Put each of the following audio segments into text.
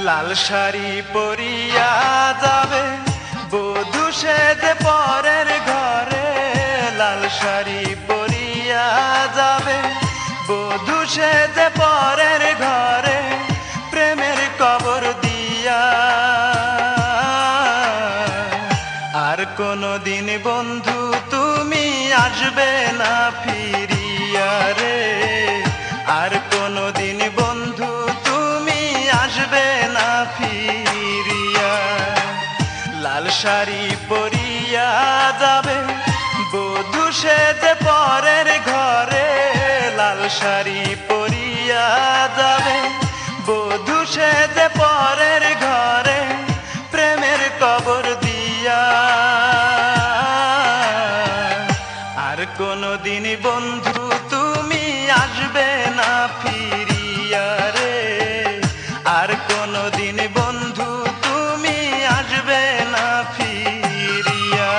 লাল শাড়ি পরিয়া যাবে বধূ সেজে পরের ঘরে, লাল শাড়ি পরিয়া যাবে বধূ সেজে পরের ঘরে, প্রেমের কবর দিয়া। আর কোনদিন বন্ধু তুমি আসবে না ফিরিয়া রে, আর কোনদিন বন্ধু তুমি আসবে না ফিরিয়া। লাল শাড়ি পরিয়া যাবে বধূ সেজে পরের ঘরে, লাল শাড়ি পরিয়া যাবে বধূ সেজে পরের ঘরে, প্রেমের কবর দিয়া। আর কোনদিন বন্ধু তুমি আসবে না ফিরিয়া রে, আর কোনদিন বন্ধু তুমি আসবে না ফিরিয়া।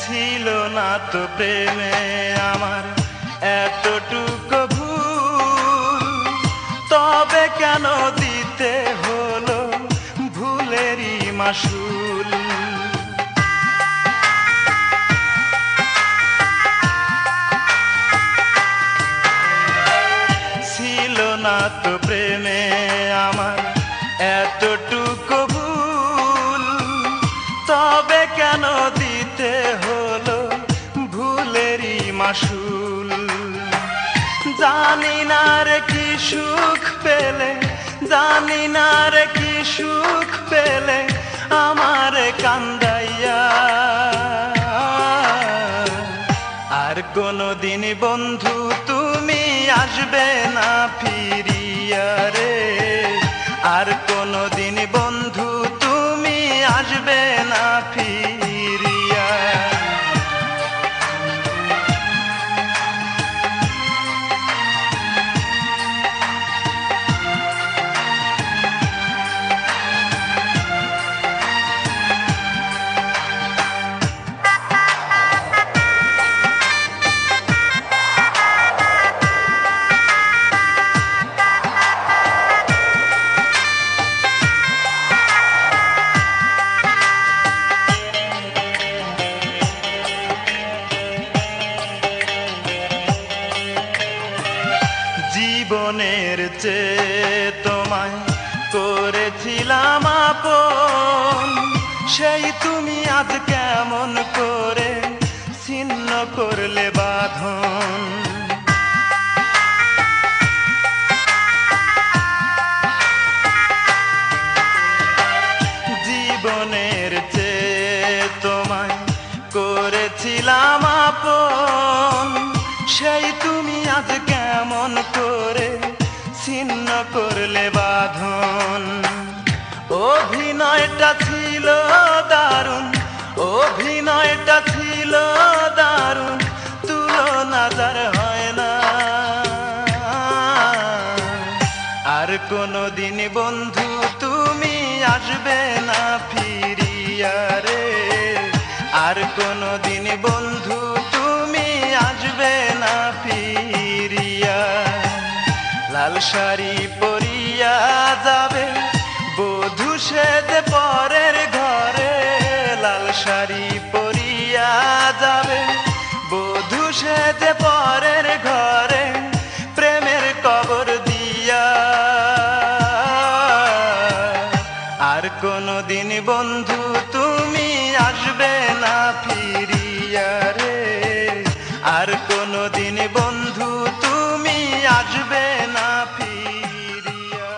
ছিল না তো প্রেমে আমার এতটুকু ভুল, তবে কেন দিতে হলো ভুলেরই মাসুল। ছিল না তো প্রেমে আমার এতটুকু ভুল, তবে কেন দিতে হলো ভুলেরই মাসুল। জানি না রে কি সুখ পেলে, জানি না রে কি সুখ পেলে আমার কান্দাইয়া। আর কোনদিন বন্ধু তুমি আসবে না ফিরিয়া রে, আর কোনদিন বন্ধু তুমি আসবে না ফিরিয়া। জীবনের চেয়ে তোমায় করেছিলাম আপন, সেই তুমি আজ কেমন করে ছিন্ন করলে বাঁধন। জীবনের চেয়ে তোমায় করেছিলাম আপন, সেই তুমি আজ কেমন করে ছিন্ন করলে বাঁধন। অভিনয়টা ছিল দারুণ, অভিনয়টা ছিল দারুণ, তুলনা যার হয় না। আর কোনদিন বন্ধু তুমি আসবে না ফিরিয়া রে, আর কোনদিন বন্ধু তুমি আসবে না ফিরিয়া। লাল শাড়ি পরিয়া যাবে বধূ সেজে পরের ঘরে, লাল শাড়ি পরিয়া যাবে বধূ সেজে পরের ঘরে, প্রেমের কবর দিয়া। আর কোনদিন বন্ধু তুমি আসবে না ফিরিয়া রে, আর কোনদিন বন্ধু তুমি আসবে না ফিরিয়া।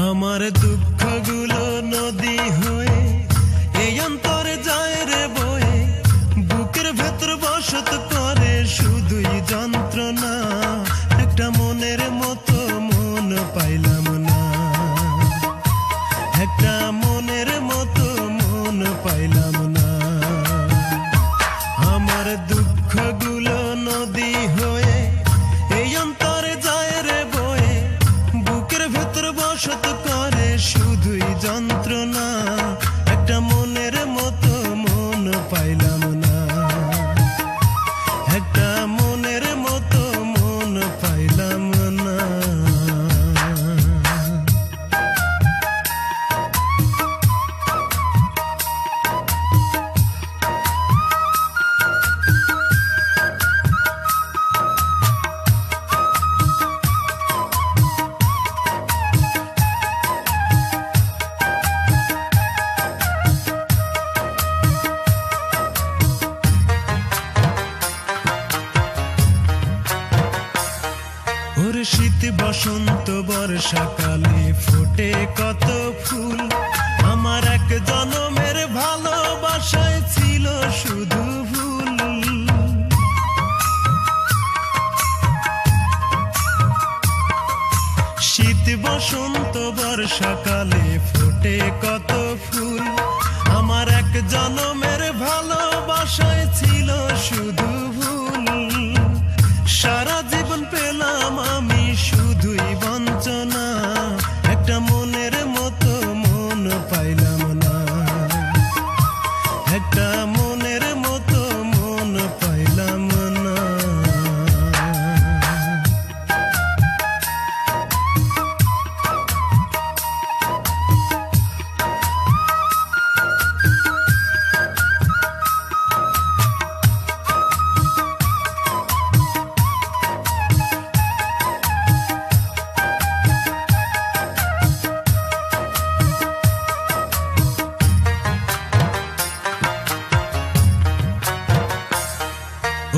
আমার দুঃখগুলো নদী হয়ে মনের মতো মন পাইলাম না, একটা মনের মতো মন পাইলাম না। আমার দুঃখগুলো নদী হয়ে এই অন্তরে যায় রে বয়ে, বুকের ভেতর বসত করে শুধুই যন্ত্রণা, একটা মনের মতো মন পাইলাম না, একটা মনের মতো মন পাইলাম না। ওর শীত বসন্ত বর্ষাকালে ফোটে কত ফুল, আমার এক জনমের ভালোবাসায় ছিল শুধু ভুল। শীত বসন্ত বর্ষাকালে ফোটে কত ফুল, আমার এক জনমের ভালোবাসায় ছিল শুধু ভুল। সারা জীবন পেলাম আমি শুধুই বঞ্চনা, একটা মনের মতো মন পাইলাম না, একটা মনের মতো মন পাইলাম না।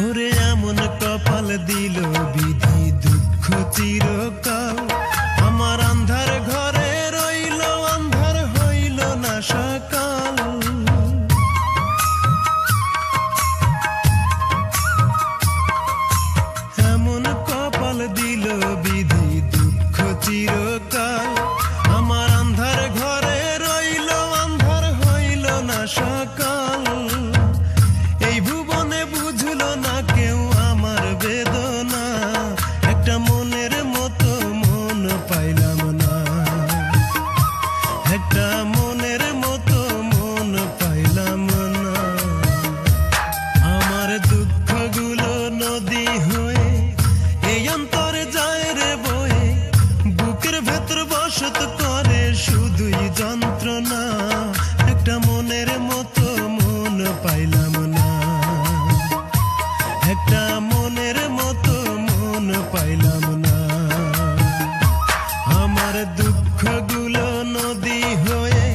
ওরে এমন কপাল দিল বিধি দুঃখ চিরকাল, আমার আন্ধার ঘরে রইল আন্ধার হইল না সকাল। এমন কপাল দিল বিধি দুঃখ চিরকাল, আমার আন্ধার ঘরে রইল আন্ধার হইল না সকাল। এই ভুবনে বুঝলো না কেউ আমার বেদনা, একটা মনের মতো মন পাইলাম না, একটা মনের মতো মন পাইলাম না। আমার দুঃখগুলো নদী হয়ে এই অন্তরে যায় রে বয়ে, বুকের ভেতর বসত করে শুধুই যন্ত্রণা, একটা মনের মতো মন পাইলাম না, একটা মনের মতো মন পাইলাম না। আমার দুঃখগুলো নদী হয়ে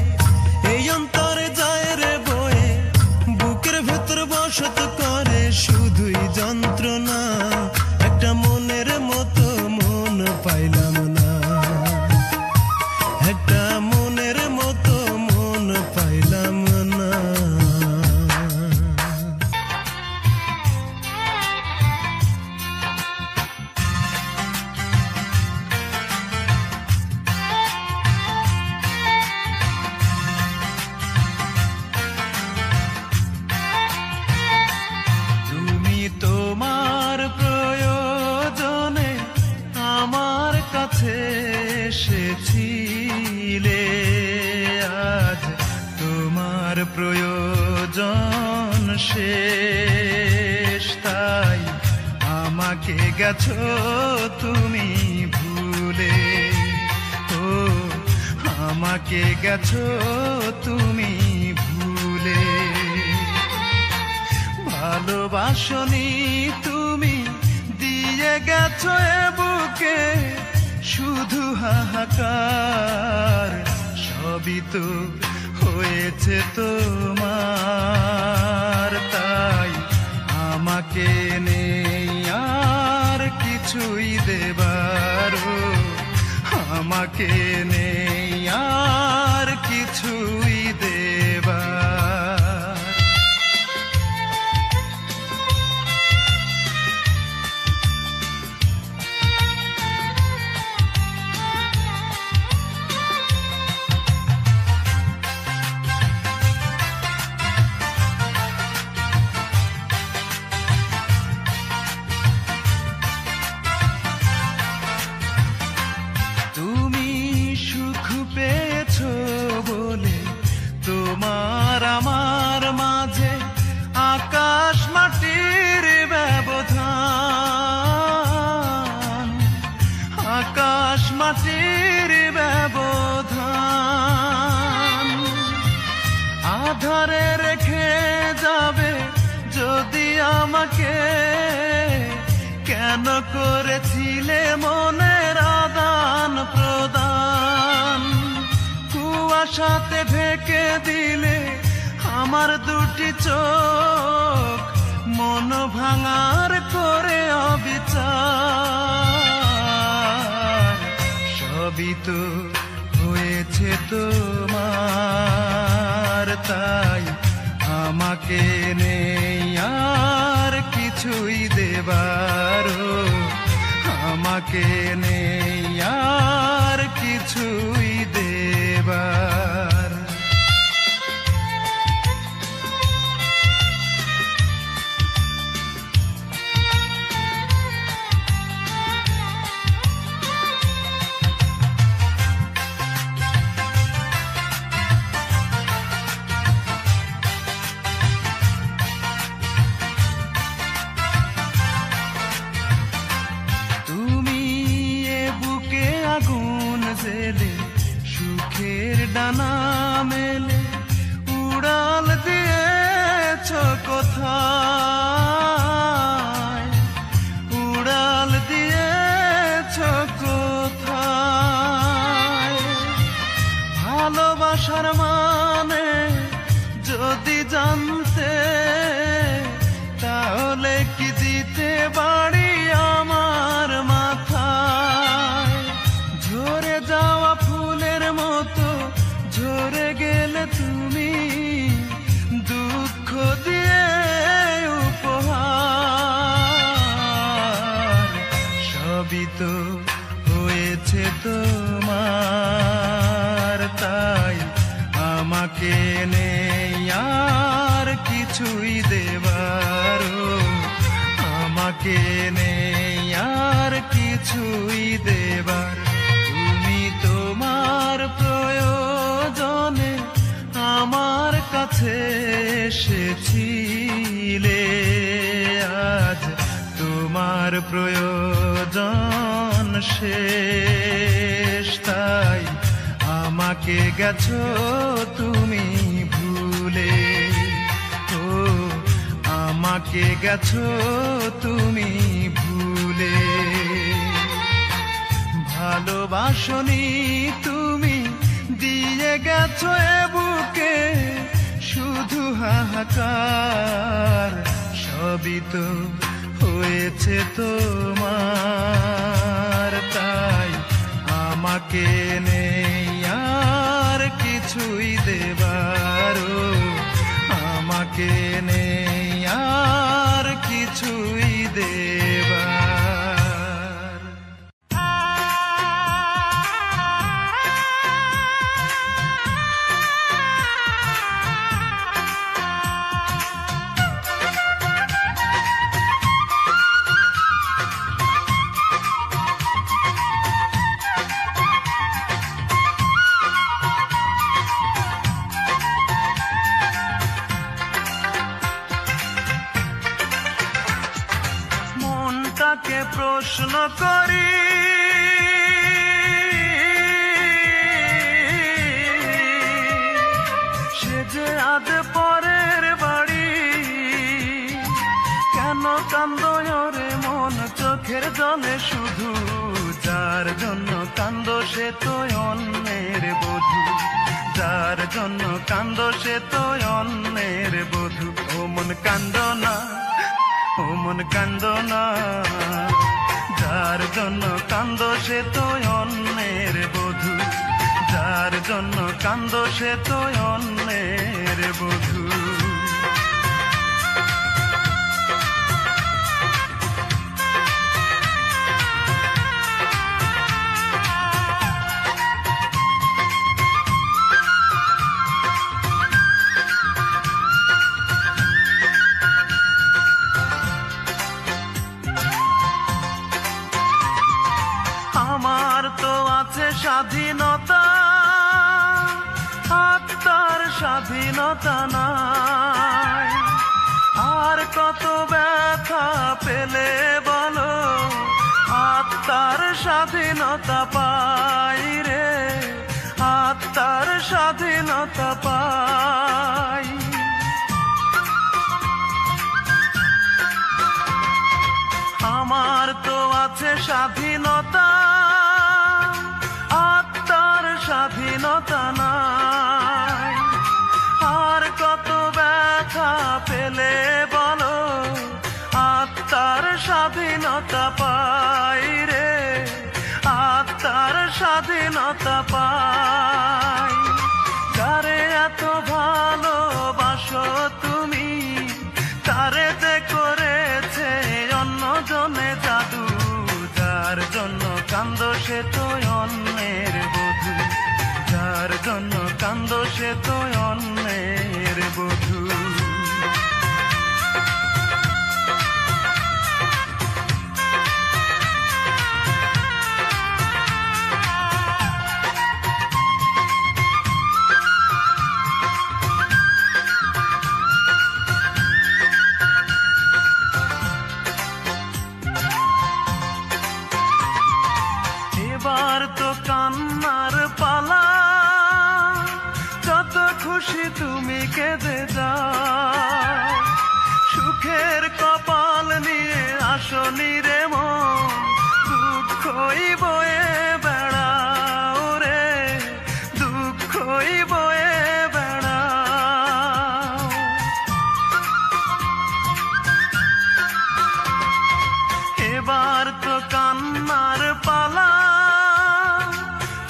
এই অন্তরে যায় রে বয়ে, বুকের ভেতর বসত করে শুধুই যন্ত্রণা, একটা মনের মতো মন পাইলাম না, একটা মনের মতো মন পাইলাম না। তুমি তোমার প্রয়োজনে আমার কাছে এসেছিলে, আজ তোমার প্রয়োজন শেষ, তাই আমাকে গেছো তুমি ভুলে। ও আমাকে গেছো তুমি ভুলে, ভালোবাসনি তুমি দিয়ে গেছো এ বুকে শুধু হাহাকার, সবই তো হয়েছে তোমার, তাই আমাকে নেই আর কিছুই দেবার, আমাকে নেই আর কিছুই দেবার। আকাশ মাটির ব্যবধান, আধারে রেখে যাবে যদি আমাকে, কেন করেছিলে মনের আদান প্রদান, কুয়াশাতে ঢেকে দিলে আমার দুটি চোখ, মন ভাঙার করে অবিচার, সবই তো হয়েছে তোমার, তাই আমাকে নেই আর কিছুই দেবার, আমাকে নেই আর কিছুই দেবার। সুখের ডানা মেলে উড়াল দিয়েছ কোথায়, উড়াল দিয়েছ কোথায়, ভালোবাসার মানে যদি জানতে, তাহলে কি দিতে বাড়ি আমার মাথায়, ঝরে যাওয়া ফুলের মতো ঝরে গেলে তুমি, দুঃখ দিয়ে উপহার, সবই তো হয়েছে তোমার, তাই আমাকে নেই আর কিছুই দেবার, আমাকে নেই আর কিছুই দেবার। তুমি তোমার প্রয়োজনে আমার কাছে এসেছিলে, আজ তোমার প্রয়োজন শেষ, তাই আমাকে গেছো তুমি ভুলে, ও আমাকে গেছো তুমি ভুলে। ভালোবাসনি তুমি, দিয়ে গেছো এ বুকে শুধু হাহাকার, সবই তো হয়েছে তোমার, তাই আমাকে নেই আর কিছুই দেবার, আমাকে নেই আর কিছুই দেবার। মনটাকে প্রশ্ন করি, সে যে আজ পরের বাড়ি, কেন কান্দো রে মন চোখের জলে শুধু, যার জন্য কান্দো সে তো অন্যের বধূ, যার জন্য কান্দো সে তো অন্যের বধূ। ও মন কান্দো না, ও মন কান্দো না, যার জন্য কান্দো সে তো অন্যের বধূ, যার জন্য কান্দো সে তো অন্যের বধূ। আমার তো আছে স্বাধীনতা, আত্মার স্বাধীনতা নাই, আর কত ব্যথা পেলে বলো, আত্মার স্বাধীনতা পাই রে, আত্মার স্বাধীনতা পাই। আমার তো আছে স্বাধীনতা, আত্মার স্বাধীনতা নাই। আর কত ব্যথা পেলে বলো, আত্মার স্বাধীনতা পাই রে, আত্মার স্বাধীনতা পাই। যারে এত ভালোবাসো তুমি, তারে যে করেছে অন্যজনে জাদু। যার জন্য কান্দো সে তো অন্যের বধূ, যার জন্য কান্দো সে তো অন্যের বধূ। এবার তো কান্নার পালা, যত খুশি তুমি কেঁদে যাও। সুখের কপাল নিয়ে আসনি রে মন, দুঃখই বয়ে বেড়াও রে, দুঃখই বয়ে বেড়াও। এবার তো কান্নার পালা,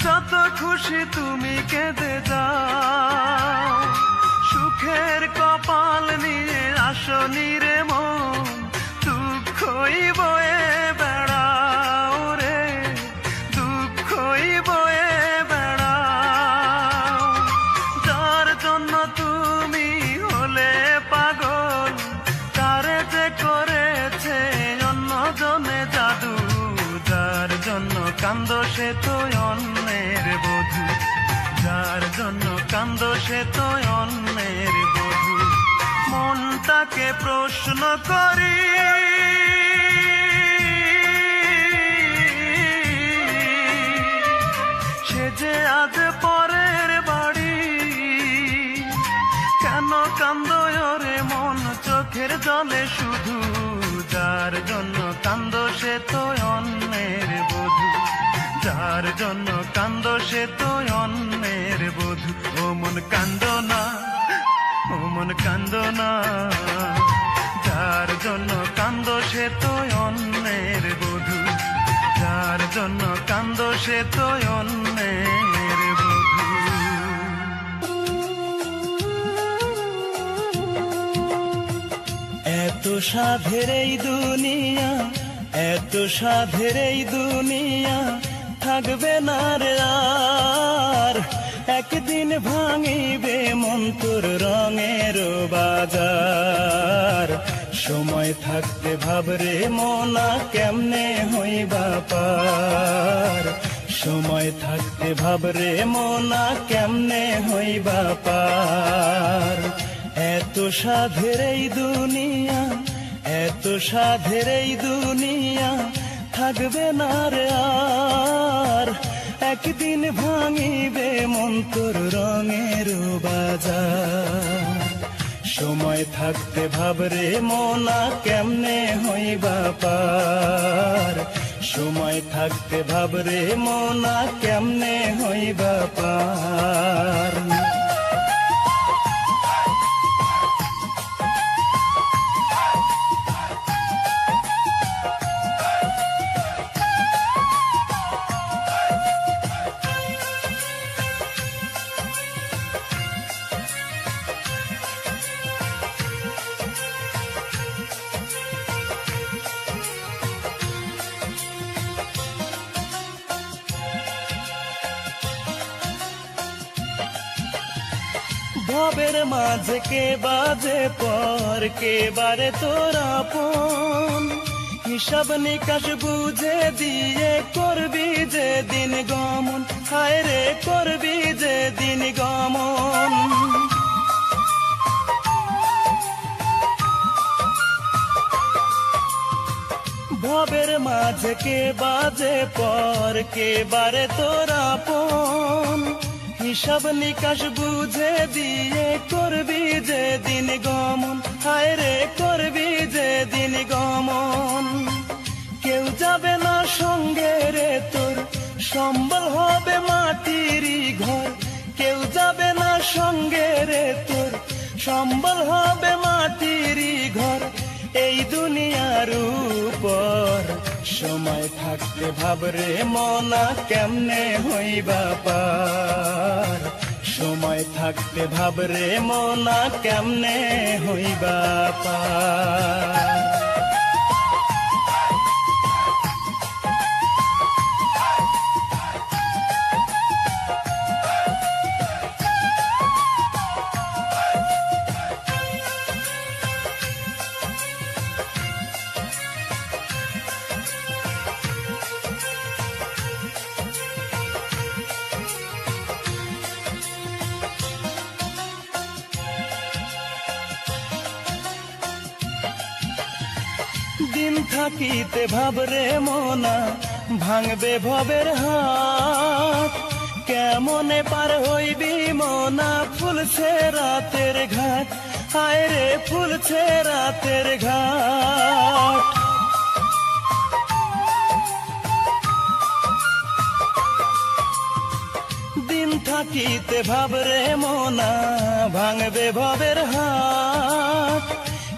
যত খুশি তুমি কেঁদে যাও। সুখের কপাল নিয়ে আসনি রে মন, দুঃখই বয়ে বেড়াও রে, দুঃখই বয়ে বেড়াও। যার জন্য তুমি হলে পাগল, তারে যে করেছে অন্যজনে জাদু। যার জন্য কান্দো সে তো অন্যের বধূ, যার জন্য কান্দো সে তো অন্যের বধূ। মনটাকে প্রশ্ন করি, সে যে আজ পরের বাড়ি। কেন কান্দো রে মন চোখের জলে শুধু, যার জন্য কান্দো সে তো অন্যের বধূ, যার জন্য কান্দো সে তো অন্যের বধূ। ও মন কান্দো না, ও মন কান্দো না, যার জন্য কান্দো সে তো অন্যের বধূ, যার জন্য কান্দো সে তো অন্যের বধূ। এত সাধের এই দুনিয়া, এত সাধের এই দুনিয়া থাকবে না রে আর। একদিন ভাঙিবে মন্তর রঙের বাজার। সময় থাকতে ভাবরে মোনা কেমনে হইবা পার। সময় থাকতে ভাবরে মোনা কেমনে হইবা পার। এত সাধের এই দুনিয়া, এত সাধের এই দুনিয়া থাকবে না রে আর। একদিন ভাঙিবে মন্তর রঙের বাজার। সময় থাকতে ভাবরে মোনা কেমনে হইবা পার। সময় থাকতে ভাবরে মোনা কেমনে হইবা পার। ভবের মাঝে কে বাজে পর, কে বারে তোর আপন। হিসাব নিকাশ বুঝে দিয়ে করবি যে দিন গমন। হায় রে করবি যে দিন গমন। ভবের মাঝে কে বাজে পর, কে বারে তোর আপন। হিসাব নিকাশ বুঝে দিয়ে করবি যে দিন গমন, হায় রে করবি যে দিন গমন। কেউ যাবে না সঙ্গে রে তোর, সম্বল হবে মাটিরই ঘর। কেউ যাবে না সঙ্গে রে তোর, সম্বল হবে মাটিরই ঘর। এই দুনিয়ার উপর সময় থাকতে ভাবরে মনা, কেমনে হইবা পার। সময় থাকতে ভাবরে মনা, কেমনে হইবা পার। দিন থাকিতে ভাবরে মনা, ভাঙবে ভবের হাত। কেমনে পার হইবি মনা, ফুলছে রাতের ঘাট, হায় রে ফুলছে রাতের ঘাট। দিন থাকিতে ভাবরে মনা, ভাঙবে ভবের হাত।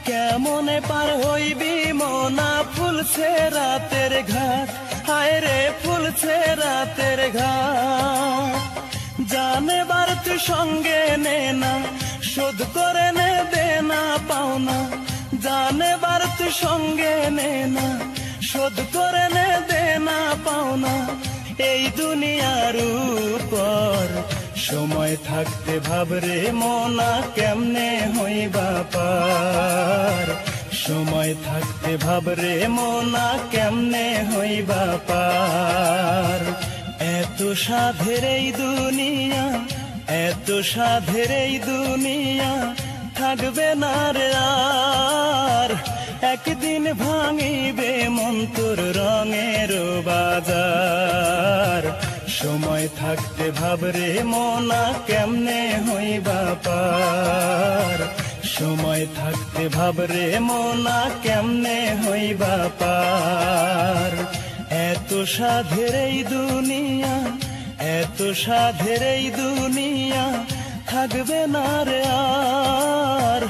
কেমনে পার হইবি মনা, ফুলছে রাতের ঘাট, হায় রে ফুলছে রাতের ঘাট। জানেবার তুই সঙ্গে নে না, শোধ করে নে দেনা পাওনা। জানেবার তুই সঙ্গে নে না, শোধ করে নে দেনা পাওনা। এই দুনিয়ার উপর সময় থাকতে ভাবরে মনা, কেমনে হইবা পার। সময় থাকতে ভাবরে মনা, কেমনে হইবা পার। এত সাধের এই দুনিয়া, এত সাধের এই দুনিয়া, থাকবে না রে আর। একদিন ভাঙিবে মন তোর রঙের বাজার। সময় থাকতে ভাবরে মনা, কেমনে হইবা পার। সময় থাকতে ভাবরে মনা, কেমনে হইবা পার। এত সাধের এই দুনিয়া, এত সাধের এই দুনিয়া, থাকবে না রে আর।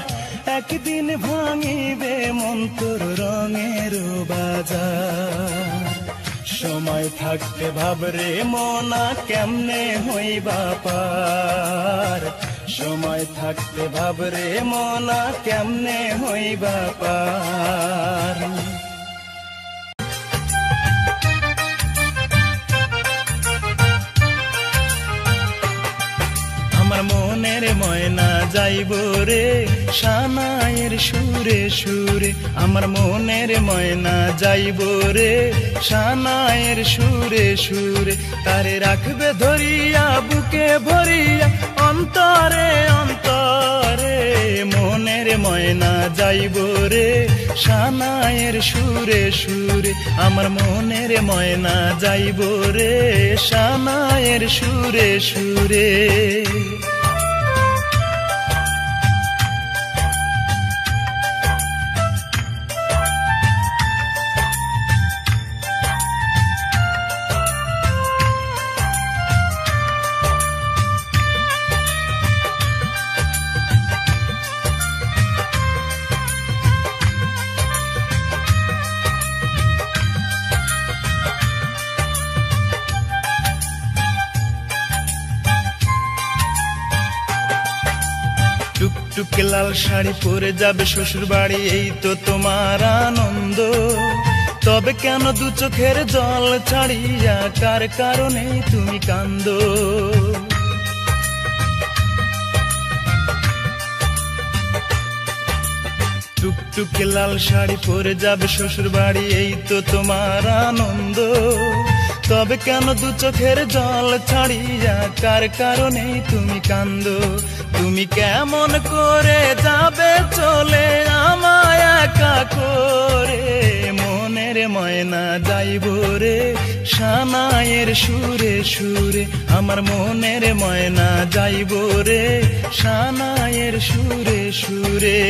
একদিন ভাঙিবে মন তোর রঙের বাজার। সময় থাকতে ভাবরে মনা, কেমনে হইবা পার। সময় থাকতে ভাবরে মনা, কেমনে হইবা পার। আমার মনের ময়না যাইব রে সানাইয়ের সুরে সুরে। আমার মনের ময়না যাইব রে সানাইয়ের সুরে সুরে। তারে রাখবে ধরিয়া বুকে ভরিয়া, অন্তরে অন্তরে। মনের ময়না যাইব রে সানাইয়ের সুরে সুরে। আমার মনের ময়না যাইব রে সানাইয়ের সুরে সুরে। টুকটুকে লাল শাড়ি পরে যাবে শ্বশুর বাড়ি, এই তো তোমার আনন্দ। তবে কেন দু চোখের জল ছাড়িয়া, কার কারণে তুমি কান্দো? টুকটুকে লাল শাড়ি পরে যাবে শ্বশুর বাড়ি, এই তো তোমার আনন্দ। তবে কেন দু চোখের জল ছাড়িয়া কার কারণে তুমি কান্দো? তুমি কেমন করে যাবে চলে আমায় একা করে? মনের ময়না যাইব রে সানাইয়ের সুরে সুরে, আমার মনের ময়না যাইব রে সানাইয়ের সুরে সুরে।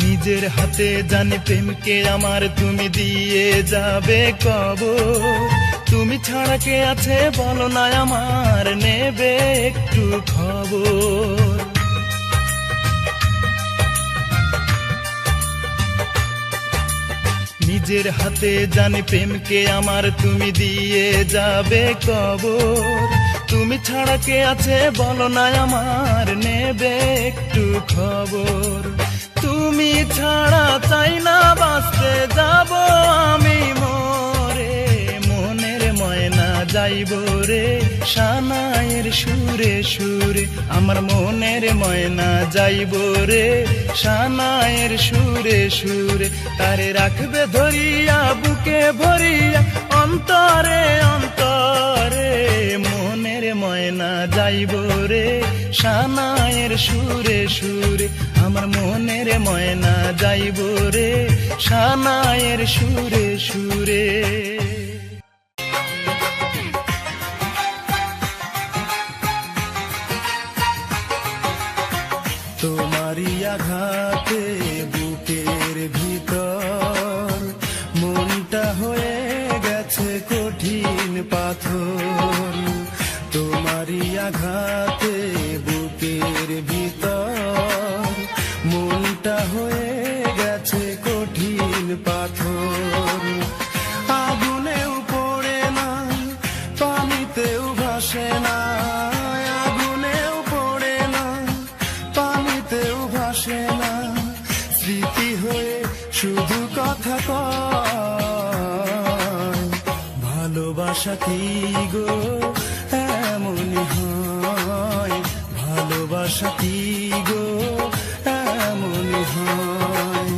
নিজের হাতে জানি প্রেমকে আমার তুমি দিয়ে যাবে কবর। তুমি ছাড়া কে আছে বলো না আমার, নেবে একটু খবর। নিজের হাতে জানি প্রেমকে আমার তুমি দিয়ে যাবে কবর। তুমি ছাড়া কে আছে বলো না আমার, নেবে একটু খবর। তুমি ছাড়া চাই না বাঁচতে যাব আমি মরে, মনের ময়না যাইব রে সানাইয়ের সুরে সুরে, আমার মনের ময়না যাইব রে সানাইয়ের সুরে সুরে। তারে রাখবে ধরিয়া বুকে ভরিয়া অন্তরে অন্তরে, মনের ময়না যাইব রে সানাইয়ের সুরে সুরে, আমার মনের ময়না যাইব রে সানাইয়ের সুরে সুরে। তোমারই আঘাতে বুকের ভিতর মনটা হয়ে গেছে কঠিন পাথর। তোমারই আঘাতে বুকের ভিতর মনটা হয়ে গেছে কঠিন পাথর। আগুনেও পড়ে না পানিতেও ভাসে না, আগুনেও পড়ে না পানিতেও ভাসে না, স্মৃতি হয়ে শুধু কথা কয়। ভালোবাসা কি গো এমনই হয়, ভালোবাসা কি গো এমনই হয়।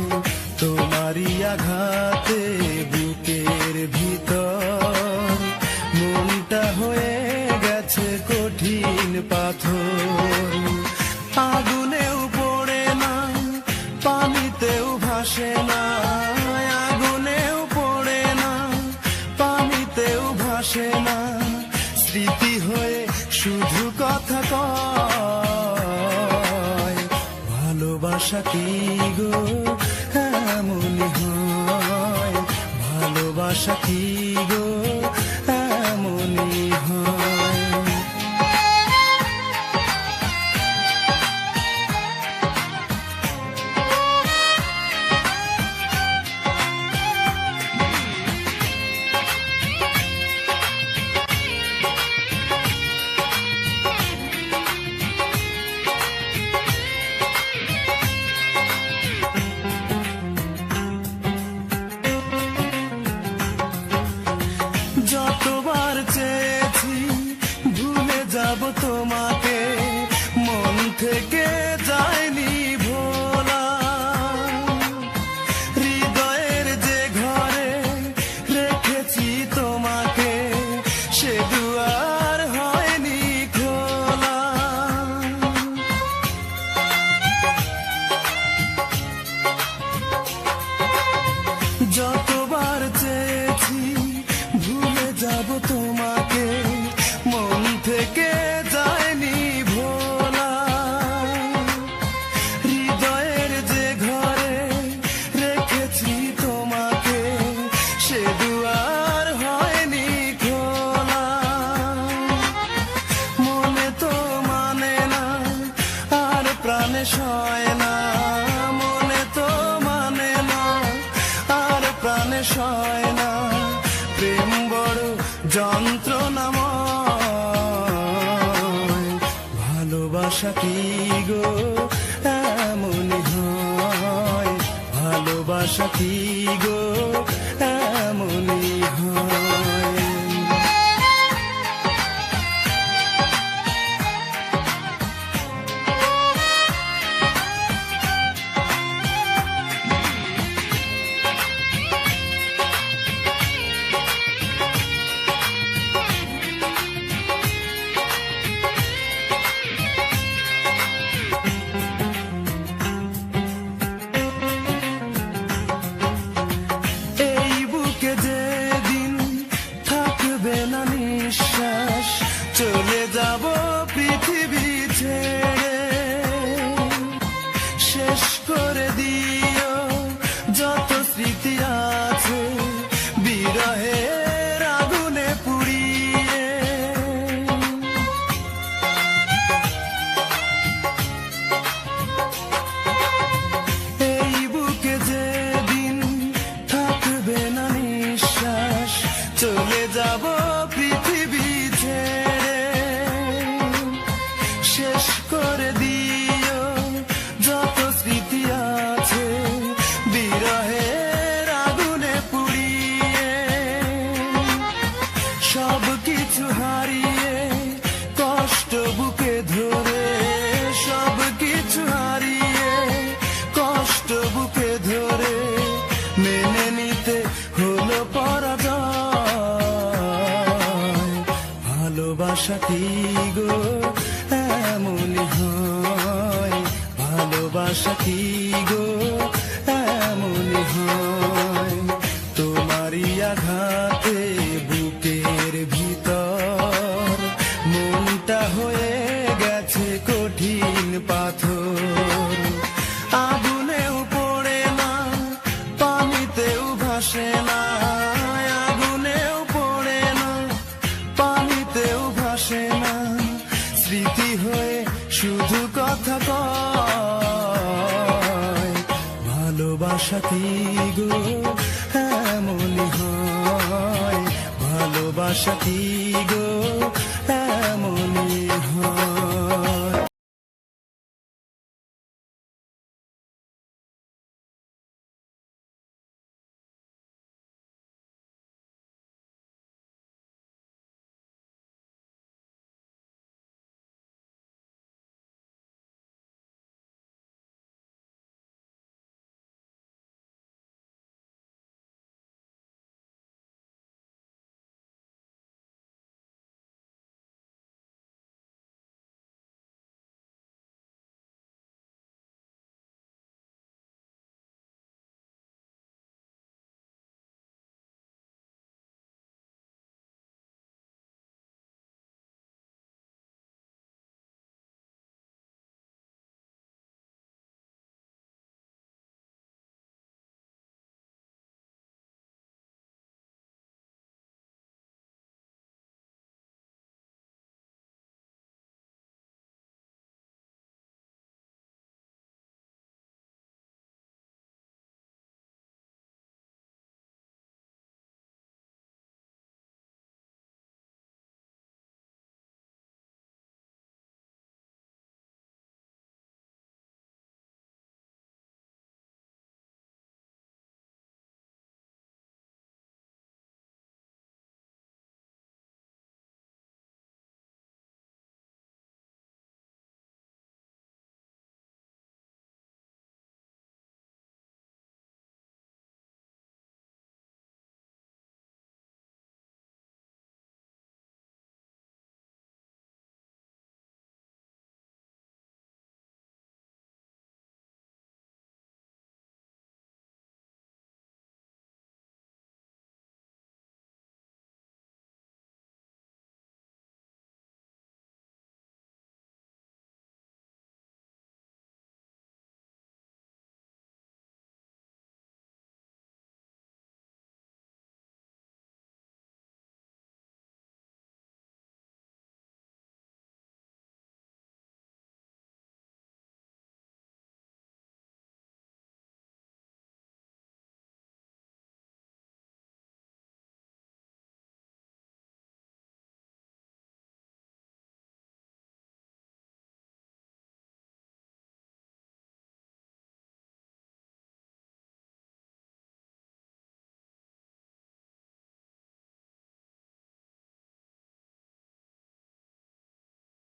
তোমারই আঘাতে বুকের ভিতর মনটা হয়ে গেছে কঠিন পাথর। আগুনেও পড়ে না পানিতেও ভাসে না, আগুনেও পড়ে না পানিতেও ভাসে না, স্মৃতি হয়ে শুধু কথা কয়। ভালোবাসা কি গো এমনই হয়, ভালোবাসা কি গো এমনই হয়। যতবার চেয়েছি ভুলে যাব তোমাকে, মন থেকে যায়নি ভোলা। হৃদয়ের যে ঘরে রেখেছি তোমাকে, সে দুয়ার হয়নি খোলা। যতবার চেয়েছি ভুলে যাব তোমাকে, মন থেকে যায়নি ভোলা। হৃদয়ের যে ঘরে রেখেছি তোমাকে, সে দুয়ার হয়নি খোলা। মনে তো মানে না আর প্রাণে সয় না, মনে তো মানে না আর প্রাণে সয় না, যন্ত্রণাময়। ভালোবাসা কি গো এমনই হয়, ভালোবাসা কি গো এমনই হয়। এই বুকে যেদিন থাকবে না নিঃশ্বাস, চলে যাব পৃথিবী ছেড়ে। শেষ করে দিও যত স্মৃতি আছে বিরহের আগুনে পুড়িয়ে। এই বুকে যেদিন থাকবে না নিঃশ্বাস, চলে যাব পৃথিবী ছেড়ে। শেষ করে দিও যত স্মৃতি আছে বিরহের আগুনে পুড়িয়ে। সব কিছু হারিয়ে কষ্ট বুকে ধরে, সব কিছু হারিয়ে কষ্ট বুকে ধরে, মেনে নিতে হলো পরাজয়। ভালোবাসা কি গো এমনই হয়, ভালোবাসা কি গো এমনই হয়। তোমারই আঘাতে বুকের ভিতর মনটা হয়ে গেছে কঠিন পাথর। আগুনেও পড়ে না, পানিতেও ভাসে না, আগুনেও পড়ে না, পানিতেও ভাসে না। স্মৃতি হয়ে শুধু কথা কয়। ভালোবাসা কি গো এমনই হয়, ভালোবাসা কি গো এমন